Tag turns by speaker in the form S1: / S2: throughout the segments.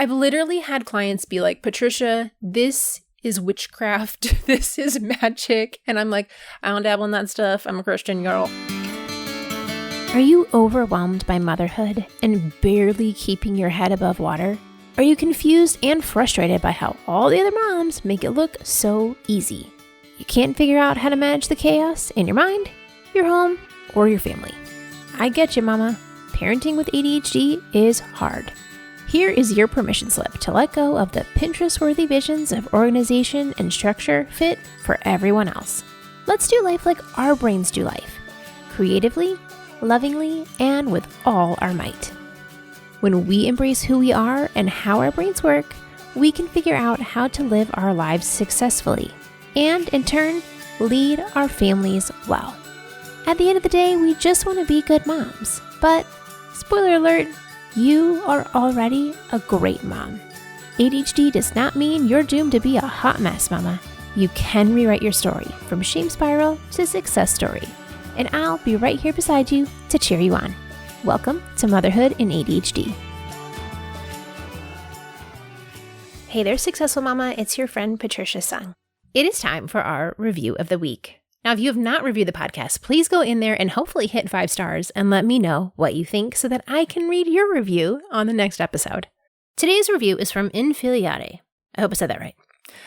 S1: I've literally had clients be like, Patricia, this is witchcraft. This is magic. And I'm like, I don't dabble in that stuff. I'm a Christian girl.
S2: Are you overwhelmed by motherhood and barely keeping your head above water? Are you confused and frustrated by how all the other moms make it look so easy? You can't figure out how to manage the chaos in your mind, your home, or your family. I get you, mama. Parenting with ADHD is hard. Here is your permission slip to let go of the Pinterest-worthy visions of organization and structure fit for everyone else. Let's do life like our brains do life. Creatively, lovingly, and with all our might. When we embrace who we are and how our brains work, we can figure out how to live our lives successfully and, in turn, lead our families well. At the end of the day, we just want to be good moms. But, spoiler alert, you are already a great mom. ADHD does not mean you're doomed to be a hot mess, mama. You can rewrite your story from shame spiral to success story. And I'll be right here beside you to cheer you on. Welcome to Motherhood in ADHD. Hey there, Successful Mama. It's your friend, Patricia Sung. It is time for our review of the week. Now, if you have not reviewed the podcast, please go in there and hopefully hit 5 stars and let me know what you think so that I can read your review on the next episode. Today's review is from Infiliate. I hope I said that right.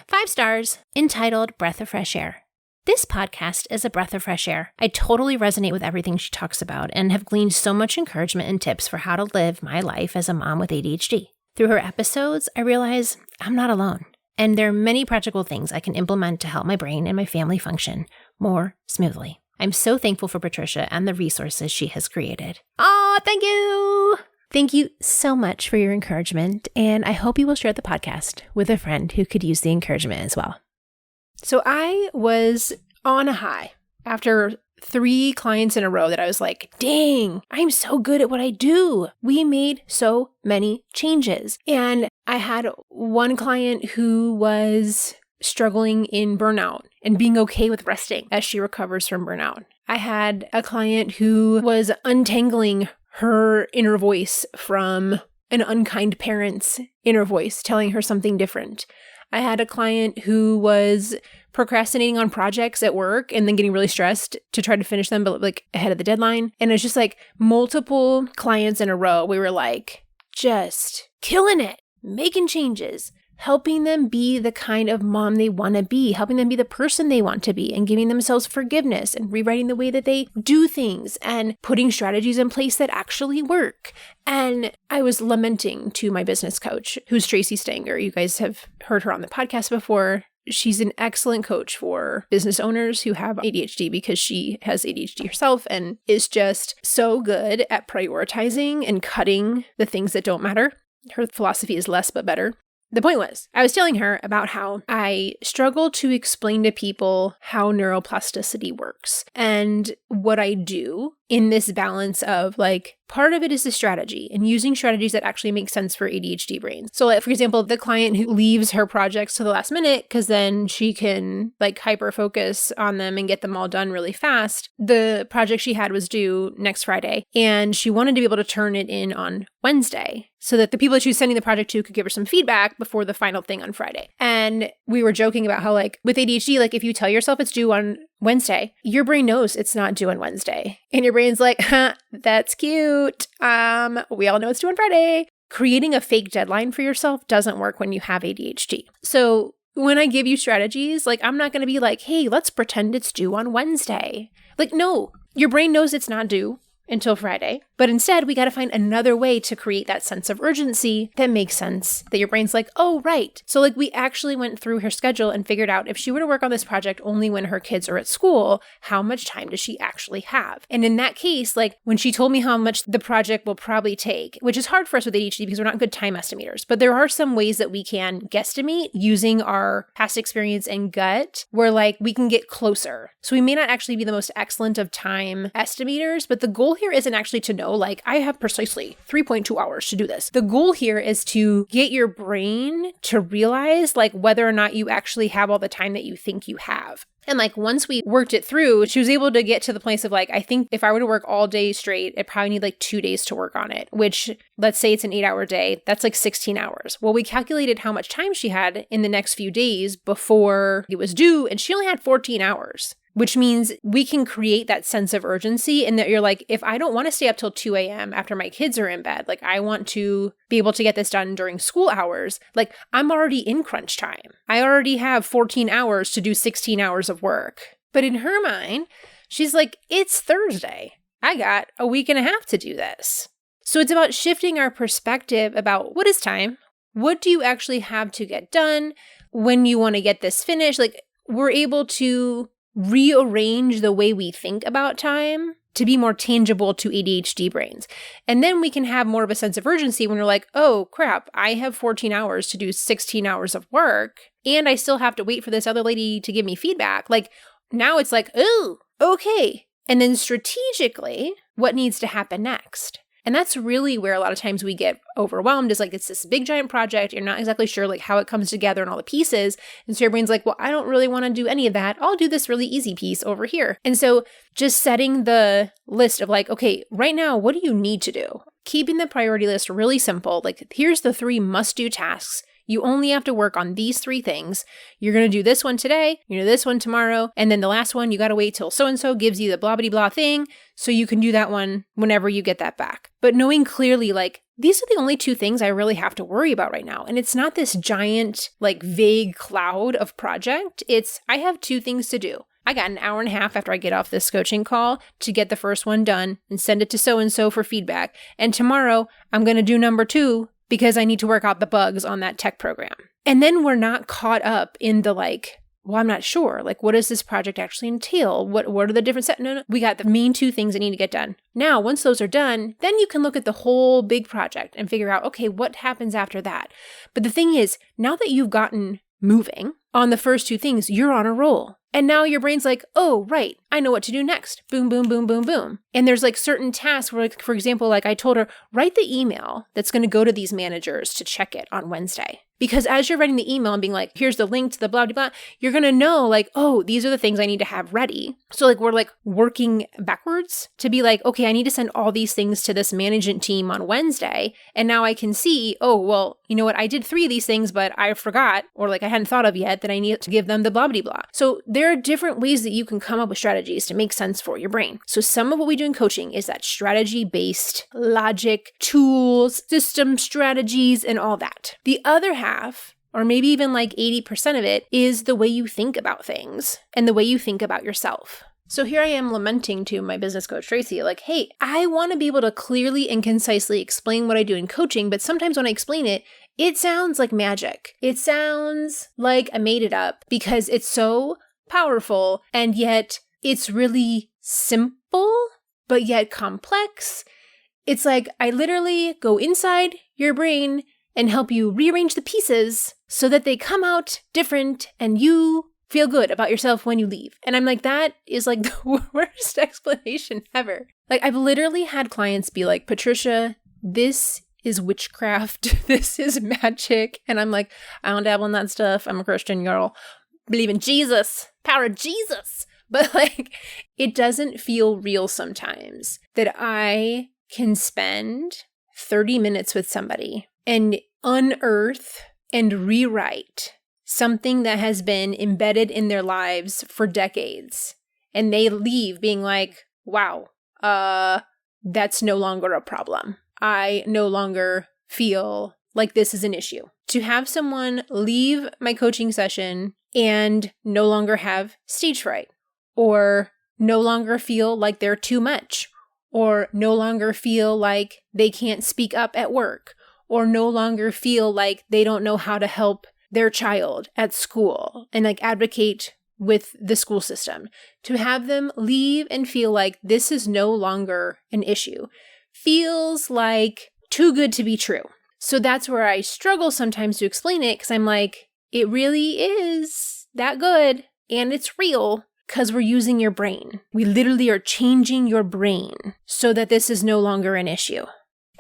S2: 5 stars, entitled Breath of Fresh Air. This podcast is a breath of fresh air. I totally resonate with everything she talks about and have gleaned so much encouragement and tips for how to live my life as a mom with ADHD. Through her episodes, I realize I'm not alone, and there are many practical things I can implement to help my brain and my family function more smoothly. I'm so thankful for Patricia and the resources she has created. Oh, thank you! Thank you so much for your encouragement, and I hope you will share the podcast with a friend who could use the encouragement as well.
S1: So I was on a high after 3 clients in a row that I was like, dang, I'm so good at what I do. We made so many changes. And I had one client who was struggling in burnout and being okay with resting as she recovers from burnout. I had a client who was untangling her inner voice from an unkind parent's inner voice telling her something different. I had a client who was procrastinating on projects at work and then getting really stressed to try to finish them, but like ahead of the deadline. And it's just like multiple clients in a row. We were like just killing it, making changes, helping them be the kind of mom they want to be, helping them be the person they want to be, and giving themselves forgiveness and rewriting the way that they do things and putting strategies in place that actually work. And I was lamenting to my business coach, who's Tracy Stanger. You guys have heard her on the podcast before. She's an excellent coach for business owners who have ADHD because she has ADHD herself and is just so good at prioritizing and cutting the things that don't matter. Her philosophy is less but better. The point was, I was telling her about how I struggle to explain to people how neuroplasticity works and what I do in this balance of like, part of it is the strategy and using strategies that actually make sense for ADHD brains. So like, for example, the client who leaves her projects to the last minute because then she can like hyper focus on them and get them all done really fast. The project she had was due next Friday and she wanted to be able to turn it in on Wednesday so that the people that she was sending the project to could give her some feedback before the final thing on Friday. And we were joking about how like with ADHD, like if you tell yourself it's due on Wednesday, your brain knows it's not due on Wednesday. And your brain's like, that's cute. We all know it's due on Friday. Creating a fake deadline for yourself doesn't work when you have ADHD. So when I give you strategies, like I'm not going to be like, hey, let's pretend it's due on Wednesday. Like, no, your brain knows it's not due until Friday. But instead, we got to find another way to create that sense of urgency that makes sense, that your brain's like, oh, right. So like we actually went through her schedule and figured out if she were to work on this project only when her kids are at school, how much time does she actually have? And in that case, like when she told me how much the project will probably take, which is hard for us with ADHD because we're not good time estimators, but there are some ways that we can guesstimate using our past experience and gut where like we can get closer. So we may not actually be the most excellent of time estimators, but the goal here isn't actually to know, like, I have precisely 3.2 hours to do this. The goal here is to get your brain to realize, like, whether or not you actually have all the time that you think you have. And like once we worked it through, she was able to get to the place of like, I think if I were to work all day straight, I'd probably need like 2 days to work on it, which let's say it's an 8-hour day. That's like 16 hours. Well, we calculated how much time she had in the next few days before it was due, and she only had 14 hours. Which means we can create that sense of urgency and that you're like, if I don't want to stay up till 2 a.m. after my kids are in bed, like I want to be able to get this done during school hours, like I'm already in crunch time. I already have 14 hours to do 16 hours of work. But in her mind, she's like, it's Thursday. I got a week and a half to do this. So it's about shifting our perspective about what is time? What do you actually have to get done? When you want to get this finished? Like we're able to rearrange the way we think about time to be more tangible to ADHD brains. And then we can have more of a sense of urgency when we're like, oh crap, I have 14 hours to do 16 hours of work and I still have to wait for this other lady to give me feedback. Like now it's like, oh, okay. And then strategically, what needs to happen next? And that's really where a lot of times we get overwhelmed is like, it's this big giant project. You're not exactly sure like how it comes together and all the pieces. And so your brain's like, well, I don't really want to do any of that. I'll do this really easy piece over here. And so just setting the list of like, okay, right now, what do you need to do? Keeping the priority list really simple. Like here's the 3 must-do tasks. You only have to work on these 3 things. You're going to do this one today, you do this one tomorrow, and then the last one, you got to wait till so-and-so gives you the blah-blah-blah thing, so you can do that one whenever you get that back. But knowing clearly, like, these are the only 2 things I really have to worry about right now. And it's not this giant, like, vague cloud of project. It's, I have 2 things to do. I got an hour and a half after I get off this coaching call to get the first one done and send it to so-and-so for feedback. And tomorrow, I'm going to do number 2, because I need to work out the bugs on that tech program. And then we're not caught up in the like, well, I'm not sure. Like, what does this project actually entail? What are the different steps? No. We got the main 2 things that need to get done. Now, once those are done, then you can look at the whole big project and figure out, okay, what happens after that? But the thing is, now that you've gotten moving on the first 2 things, you're on a roll. And now your brain's like, oh, right, I know what to do next. Boom, boom, boom, boom, boom. And there's like certain tasks where, like, for example, like I told her, write the email that's going to go to these managers to check it on Wednesday. Because as you're writing the email and being like, here's the link to the blah, blah, blah, you're going to know like, oh, these are the things I need to have ready. So like we're like working backwards to be like, okay, I need to send all these things to this management team on Wednesday. And now I can see, oh, well, you know what? I did 3 of these things, but I forgot or like I hadn't thought of yet that I need to give them the blah, blah, blah. So there are different ways that you can come up with strategies to make sense for your brain. So some of what we do in coaching is that strategy-based logic, tools, system strategies, and all that. The other half, or maybe even like 80% of it, is the way you think about things and the way you think about yourself. So here I am lamenting to my business coach, Tracy, like, hey, I want to be able to clearly and concisely explain what I do in coaching, but sometimes when I explain it, it sounds like magic. It sounds like I made it up because it's so powerful and yet it's really simple, but yet complex. It's like I literally go inside your brain and help you rearrange the pieces so that they come out different and you feel good about yourself when you leave. And I'm like, that is like the worst explanation ever. Like I've literally had clients be like, Patricia, this is witchcraft. This is magic. And I'm like, I don't dabble in that stuff. I'm a Christian girl. Believe in Jesus, power of Jesus. But like, it doesn't feel real sometimes that I can spend 30 minutes with somebody and unearth and rewrite something that has been embedded in their lives for decades. And they leave being like, wow, that's no longer a problem. I no longer feel like this is an issue. To have someone leave my coaching session and no longer have stage fright, or no longer feel like they're too much, or no longer feel like they can't speak up at work, or no longer feel like they don't know how to help their child at school and like advocate with the school system. To have them leave and feel like this is no longer an issue feels like too good to be true. So that's where I struggle sometimes to explain it because I'm like, it really is that good and it's real. because we're using your brain. We literally are changing your brain so that this is no longer an issue.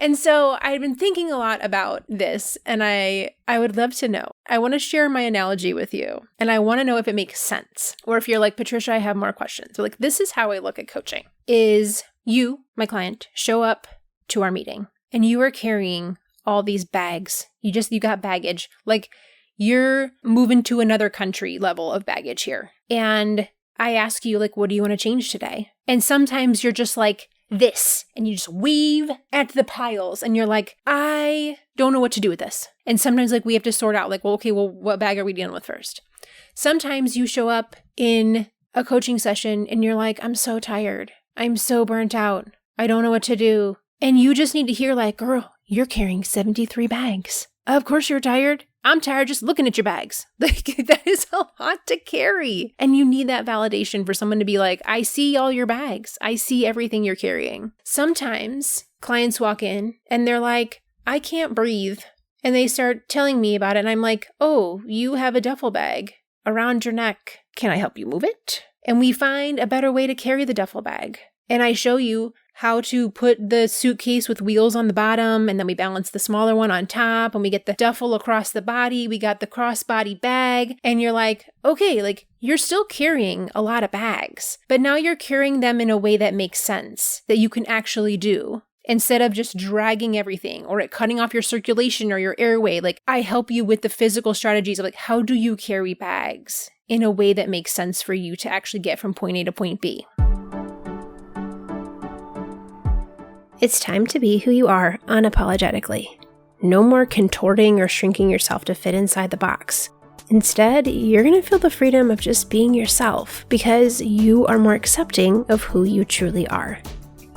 S1: And so I've been thinking a lot about this, and I would love to know. I want to share my analogy with you, and I want to know if it makes sense. Or if you're like, Patricia, I have more questions. So like, this is how I look at coaching. Is you, my client, show up to our meeting, and you are carrying all these bags. You got baggage. Like, you're moving to another country level of baggage here. And I ask you, like, what do you want to change today? And sometimes you're just like, this, and you just weave at the piles and you're like, I don't know what to do with this. And sometimes like we have to sort out like, well, what bag are we dealing with first? Sometimes you show up in a coaching session and you're like, I'm so tired. I'm so burnt out. I don't know what to do. And you just need to hear like, girl, you're carrying 73 bags. Of course you're tired. I'm tired just looking at your bags. Like, that is a lot to carry. And you need that validation for someone to be like, I see all your bags. I see everything you're carrying. Sometimes clients walk in and they're like, I can't breathe. And they start telling me about it. And I'm like, oh, you have a duffel bag around your neck. Can I help you move it? And we find a better way to carry the duffel bag. And I show you how to put the suitcase with wheels on the bottom, and then we balance the smaller one on top, and we get the duffel across the body, we got the crossbody bag, and you're like, okay, like you're still carrying a lot of bags, but now you're carrying them in a way that makes sense, that you can actually do. Instead of just dragging everything or it cutting off your circulation or your airway, like I help you with the physical strategies of like, how do you carry bags in a way that makes sense for you to actually get from point A to point B?
S2: It's time to be who you are unapologetically. No more contorting or shrinking yourself to fit inside the box. Instead, you're going to feel the freedom of just being yourself because you are more accepting of who you truly are.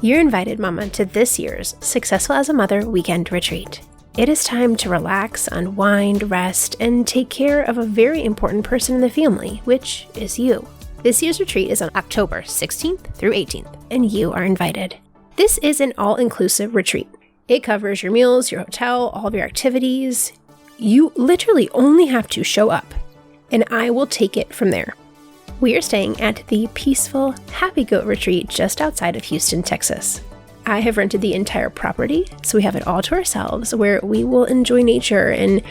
S2: You're invited, Mama, to this year's Successful as a Mother Weekend Retreat. It is time to relax, unwind, rest, and take care of a very important person in the family, which is you. This year's retreat is on October 16th through 18th, and you are invited. This is an all-inclusive retreat. It covers your meals, your hotel, all of your activities. You literally only have to show up, and I will take it from there. We are staying at the peaceful Happy Goat Retreat just outside of Houston, Texas. I have rented the entire property, so we have it all to ourselves, where we will enjoy nature and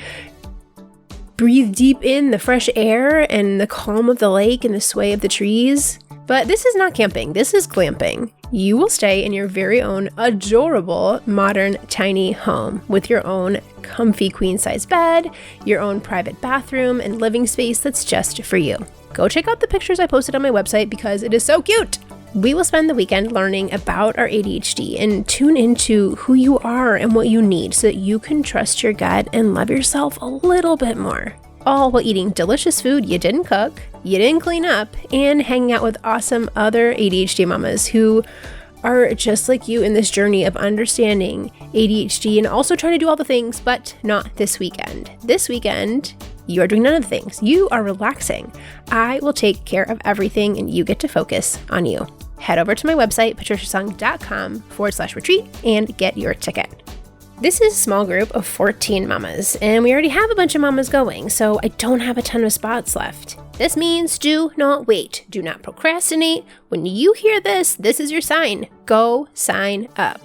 S2: breathe deep in the fresh air and the calm of the lake and the sway of the trees. But this is not camping, this is glamping. You will stay in your very own adorable, modern, tiny home with your own comfy queen-size bed, your own private bathroom, and living space that's just for you. Go check out the pictures I posted on my website because it is so cute! We will spend the weekend learning about our ADHD and tune into who you are and what you need so that you can trust your gut and love yourself a little bit more. All while eating delicious food you didn't cook, you didn't clean up, and hanging out with awesome other ADHD mamas who are just like you in this journey of understanding ADHD and also trying to do all the things, but not this weekend. This weekend, you are doing none of the things. You are relaxing. I will take care of everything and you get to focus on you. Head over to my website, patriciasung.com/retreat and get your ticket. This is a small group of 14 mamas, and we already have a bunch of mamas going, so I don't have a ton of spots left. This means do not wait. Do not procrastinate. When you hear this, this is your sign. Go sign up.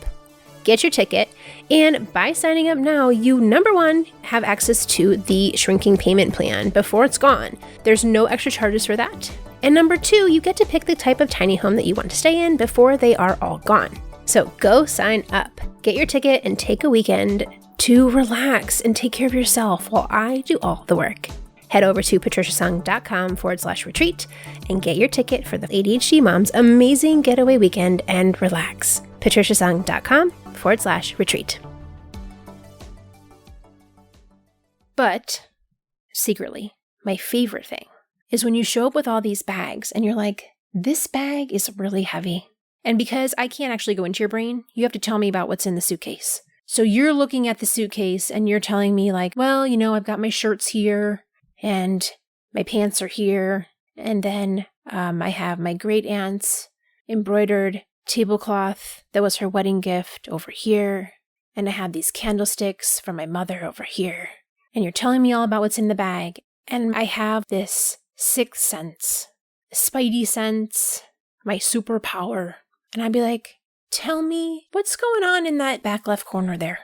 S2: Get your ticket, and by signing up now, you, number one, have access to the shrinking payment plan before it's gone. There's no extra charges for that. And number two, you get to pick the type of tiny home that you want to stay in before they are all gone. So go sign up, get your ticket, and take a weekend to relax and take care of yourself while I do all the work. Head over to patriciasung.com/retreat and get your ticket for the ADHD Mom's amazing getaway weekend and relax. patriciasung.com/retreat. But secretly, my favorite thing is when you show up with all these bags and you're like, this bag is really heavy. And because I can't actually go into your brain, you have to tell me about what's in the suitcase. So you're looking at the suitcase and you're telling me like, well, I've got my shirts here and my pants are here. And then I have my great aunt's embroidered tablecloth that was her wedding gift over here. And I have these candlesticks from my mother over here. And you're telling me all about what's in the bag. And I have this sixth sense,
S1: spidey sense, my superpower. And I'd be like, tell me what's going on in that back left corner there.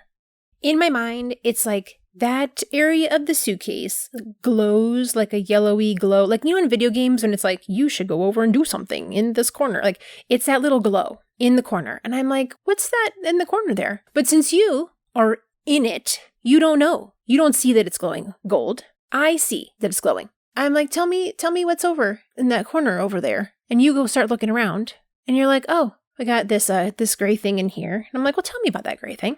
S1: In my mind, it's like that area of the suitcase glows like a yellowy glow. Like, in video games when it's like, you should go over and do something in this corner. Like, it's that little glow in the corner. And I'm like, what's that in the corner there? But since you are in it, you don't know. You don't see that it's glowing gold. I see that it's glowing. I'm like, tell me what's over in that corner over there. And you go start looking around and you're like, oh, I got this gray thing in here. And I'm like, well, tell me about that gray thing.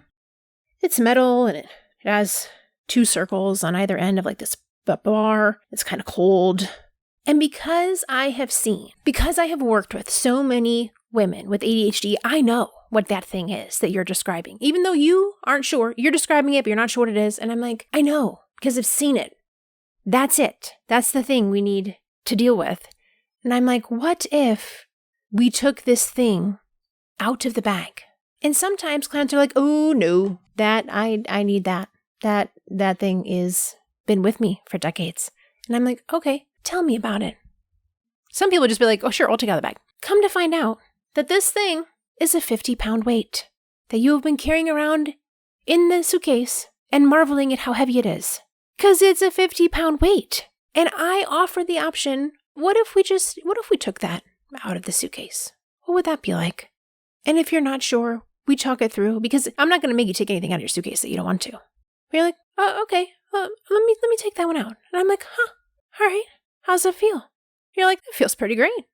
S1: It's metal and it has 2 circles on either end of like this bar. It's kind of cold. And because I have worked with so many women with ADHD, I know what that thing is that you're describing. Even though you aren't sure, you're describing it, but you're not sure what it is. And I'm like, I know because I've seen it. That's it. That's the thing we need to deal with. And I'm like, what if we took this thing out of the bag? And sometimes clients are like, oh no, that I need that. That thing is been with me for decades. And I'm like, okay, tell me about it. Some people just be like, oh sure, I'll take out the bag. Come to find out that this thing is a 50-pound weight that you have been carrying around in the suitcase and marveling at how heavy it is. Because it's a 50-pound weight. And I offer the option, what if we took that out of the suitcase? What would that be like? And if you're not sure, we talk it through, because I'm not going to make you take anything out of your suitcase that you don't want to. But you're like, oh, okay, let me take that one out. And I'm like, all right, how's it feel? You're like, it feels pretty great.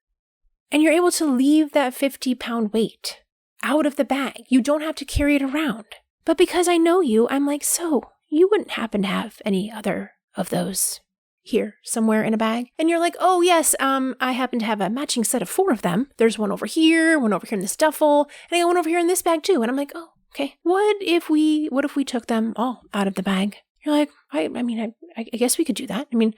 S1: And you're able to leave that 50-pound weight out of the bag. You don't have to carry it around. But because I know you, I'm like, so you wouldn't happen to have any other of those here somewhere in a bag? And you're like, oh yes, I happen to have a matching set of 4 of them. There's one over here in this duffel, and I got one over here in this bag too. And I'm like, oh, okay. What if we took them all out of the bag? You're like, I guess we could do that. I mean,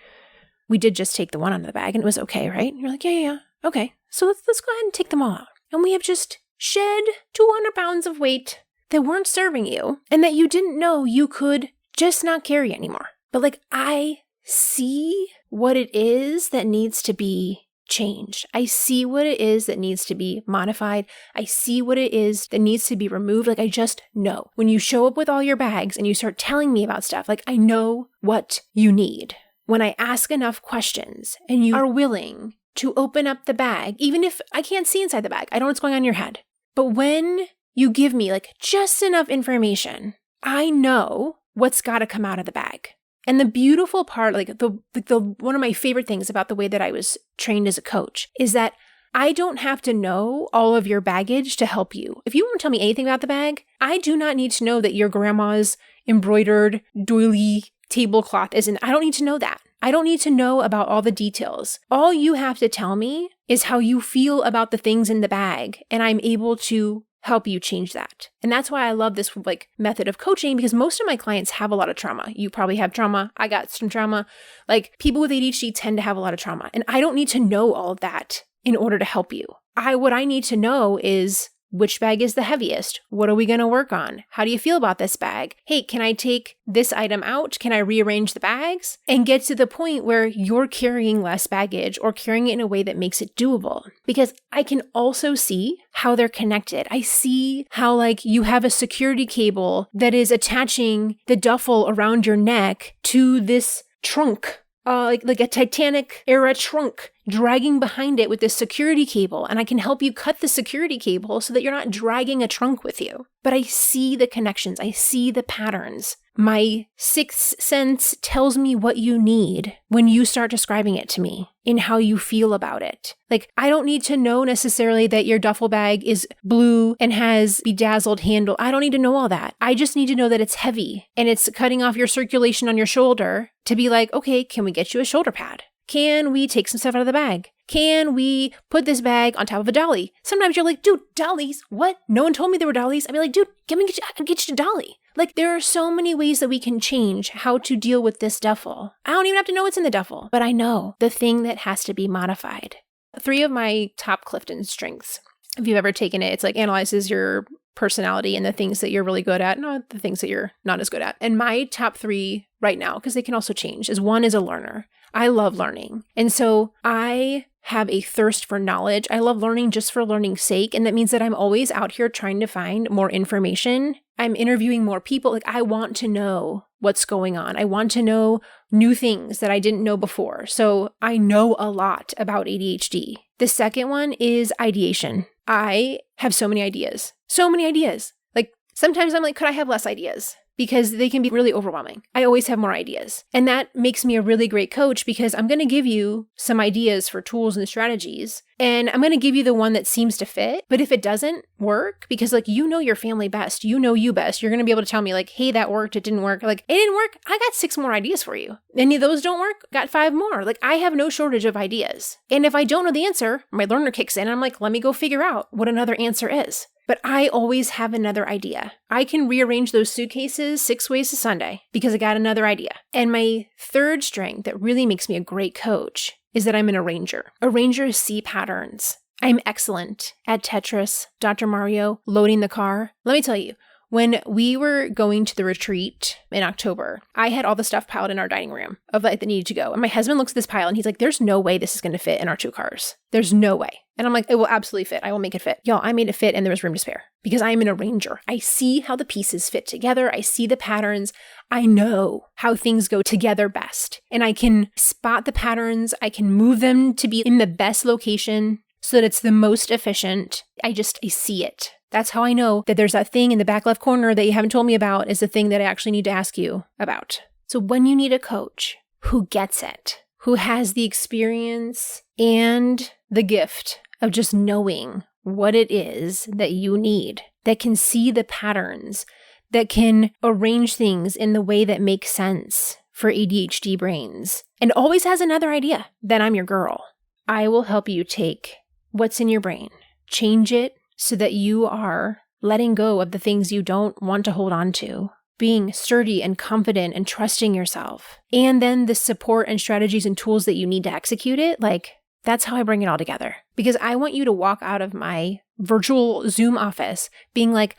S1: we did just take the one out of the bag and it was okay, right? And you're like, yeah. Okay. So let's go ahead and take them all out. And we have just shed 200 pounds of weight that weren't serving you and that you didn't know you could just not carry anymore. But like, I see what it is that needs to be changed. I see what it is that needs to be modified. I see what it is that needs to be removed. Like, I just know. When you show up with all your bags and you start telling me about stuff, like, I know what you need. When I ask enough questions and you are willing to open up the bag, even if I can't see inside the bag, I don't know what's going on in your head. But when you give me like just enough information, I know what's got to come out of the bag. And the beautiful part, like the one of my favorite things about the way that I was trained as a coach is that I don't have to know all of your baggage to help you. If you want to tell me anything about the bag, I do not need to know that your grandma's embroidered doily tablecloth isn't. I don't need to know that. I don't need to know about all the details. All you have to tell me is how you feel about the things in the bag, and I'm able to help you change that. And that's why I love this like method of coaching, because most of my clients have a lot of trauma. You probably have trauma. I got some trauma. Like, people with ADHD tend to have a lot of trauma, and I don't need to know all of that in order to help you. What I need to know is, which bag is the heaviest? What are we going to work on? How do you feel about this bag? Hey, can I take this item out? Can I rearrange the bags? And get to the point where you're carrying less baggage or carrying it in a way that makes it doable. Because I can also see how they're connected. I see how like you have a security cable that is attaching the duffel around your neck to this trunk. Like a Titanic era trunk dragging behind it with this security cable. And I can help you cut the security cable so that you're not dragging a trunk with you. But I see the connections. I see the patterns. My sixth sense tells me what you need when you start describing it to me in how you feel about it. Like, I don't need to know necessarily that your duffel bag is blue and has bedazzled handle. I don't need to know all that. I just need to know that it's heavy and it's cutting off your circulation on your shoulder to be like, okay, can we get you a shoulder pad? Can we take some stuff out of the bag? Can we put this bag on top of a dolly? Sometimes you're like, dude, dollies? What? No one told me there were dollies. I'd be like, dude, I can get you a dolly. Like, there are so many ways that we can change how to deal with this duffel. I don't even have to know what's in the duffel, but I know the thing that has to be modified. 3 of my top Clifton strengths, if you've ever taken it, it's like analyzes your personality and the things that you're really good at, not the things that you're not as good at. And my top 3 right now, because they can also change, is 1 is a learner. I love learning. And so I have a thirst for knowledge. I love learning just for learning's sake. And that means that I'm always out here trying to find more information. I'm interviewing more people. Like, I want to know what's going on. I want to know new things that I didn't know before. So I know a lot about ADHD. The second one is ideation. I have so many ideas. So many ideas. Like, sometimes I'm like, could I have less ideas? Because they can be really overwhelming. I always have more ideas. And that makes me a really great coach because I'm going to give you some ideas for tools and strategies. And I'm going to give you the one that seems to fit. But if it doesn't work, because like, you know your family best, you know you best, you're going to be able to tell me like, hey, that worked, it didn't work. Like, it didn't work. I got 6 more ideas for you. Any of those don't work? Got 5 more. Like, I have no shortage of ideas. And if I don't know the answer, my learner kicks in and I'm like, let me go figure out what another answer is. But I always have another idea. I can rearrange those suitcases 6 ways to Sunday because I got another idea. And my third strength that really makes me a great coach is that I'm an arranger. Arrangers see patterns. I'm excellent at Tetris, Dr. Mario, loading the car. Let me tell you, when we were going to the retreat in October, I had all the stuff piled in our dining room of like that needed to go. And my husband looks at this pile and he's like, there's no way this is going to fit in our 2 cars. There's no way. And I'm like, it will absolutely fit. I will make it fit. Y'all, I made it fit and there was room to spare because I am an arranger. I see how the pieces fit together. I see the patterns. I know how things go together best. And I can spot the patterns. I can move them to be in the best location so that it's the most efficient. I see it. That's how I know that there's that thing in the back left corner that you haven't told me about is the thing that I actually need to ask you about. So when you need a coach who gets it, who has the experience and the gift of just knowing what it is that you need, that can see the patterns, that can arrange things in the way that makes sense for ADHD brains, and always has another idea, then I'm your girl. I will help you take what's in your brain, change it so that you are letting go of the things you don't want to hold on to, being sturdy and confident and trusting yourself. And then the support and strategies and tools that you need to execute it, like, that's how I bring it all together. Because I want you to walk out of my virtual Zoom office being like,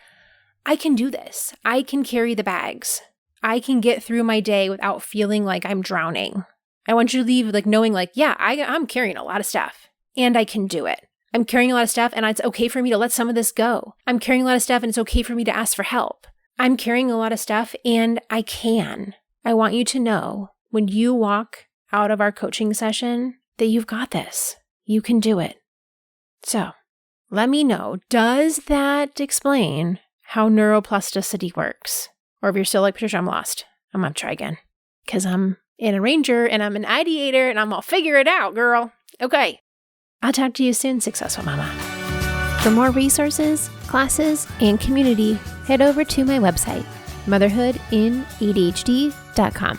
S1: I can do this. I can carry the bags. I can get through my day without feeling like I'm drowning. I want you to leave like knowing like, yeah, I'm carrying a lot of stuff and I can do it. I'm carrying a lot of stuff and it's okay for me to let some of this go. I'm carrying a lot of stuff and it's okay for me to ask for help. I'm carrying a lot of stuff and I can. I want you to know when you walk out of our coaching session that you've got this. You can do it. So let me know, does that explain how neuroplasticity works? Or if you're still like, Patricia, I'm lost. I'm going to try again because I'm an arranger and I'm an ideator and I'm going to figure it out, girl. Okay. I'll talk to you soon, Successful Mama.
S2: For more resources, classes, and community, head over to my website, motherhoodinadhd.com.